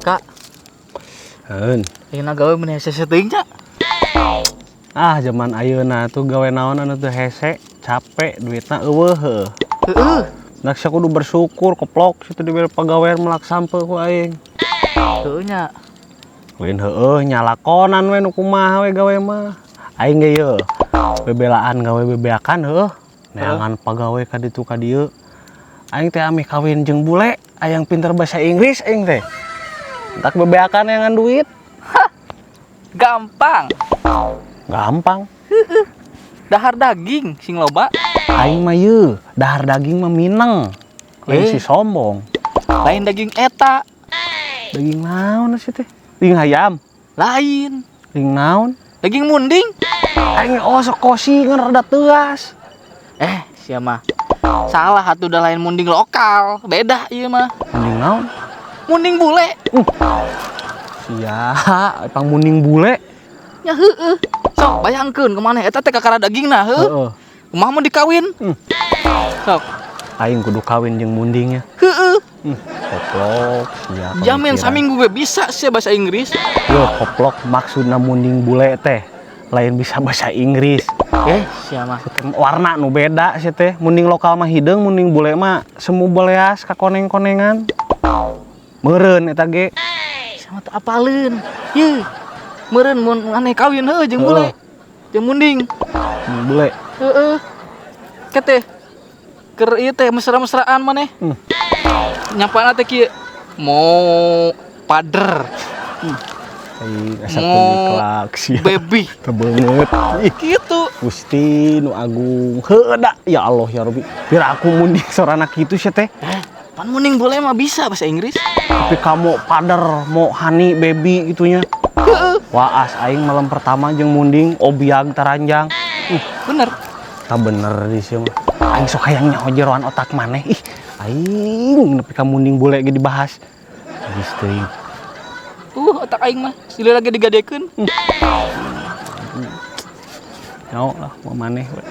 Kak, Heun. ayeuna gawe mun hese teuing nya. Zaman ayeuna tuh gawe naon anu teu hese, capek, duitna eueuh heuh. Heeh. Dak sia kudu bersyukur keplok situ dibere pagawean melak sampe ku aing. Teu nya. Lain heueuh nyalakonan we nu kumaha we gawe mah. Aing ge yeuh bebelaan gawe bebeakan heuh. Neangan pagawe ka ditu ka dieu. Aing teh amih kawin jeung bule, aya yang pinter bahasa Inggris aing teh. Tak bebeakan neangan duit. Gampang. Gampang. Dahar daging sing loba. Aing mah yeuh, dahar daging mah mineng. Lain si sombong. Lain daging eta. Daging naon sih teh? Daging ayam. Lain. Daging naon? Daging munding. Aing sok kosingan rada teuas. Sia mah. Salah atuh da lain munding lokal. Beda ieu mah. Mending naon? Munding bule. Sia, pang muning bule. Ya heueuh. Sok bayangkeun kumaneh eta teh kakara dagingna heuh. Heeh. Kumaha mun dikawin? Sok. Aing kudu kawin jeung mundingnya. Heueuh. Koplok, sia. Jamin pamikiran. saminggu ge bisa sia bahasa Inggris. Yo, koplok maksudna munding bule teh. Lain bisa bahasa Inggris. Sia mah. Warna nu beda sih teh. Munding lokal mah hideung, munding bule mah semu beleas ka koneng-konengan. Meureun eta ge. Sama teu apaleun. Yeuh. Meureun mun aneh kawin heuh jeung bule. Jeung munding. Bule. Heeh. Keteh. Keur ieu teh mesra-mesraan maneh. Nyampana teh kieu. Mo pader. Aing asa Mo pemiklak sia. baby. Teu beungeut. Ih, Gitu. Gusti nu agung. Heuh da. Ya Allah ya Rabbi. Biar aku munding sorana kitu sia teh. Pan munding boleh mah bisa bahasa Inggris. Tapi kamu pader mau honey baby gitunya. Waas aing malam pertama jeung munding obiag taranjang. Bener. Tak bener di sini mah. Aing sok hayang nyaho jeroan otak maneh. Ih, aing nepi ka munding bule ge dibahas. Geus teuing. Otak aing mah silih lagi digadekeun. Nyaho lah mau maneh we.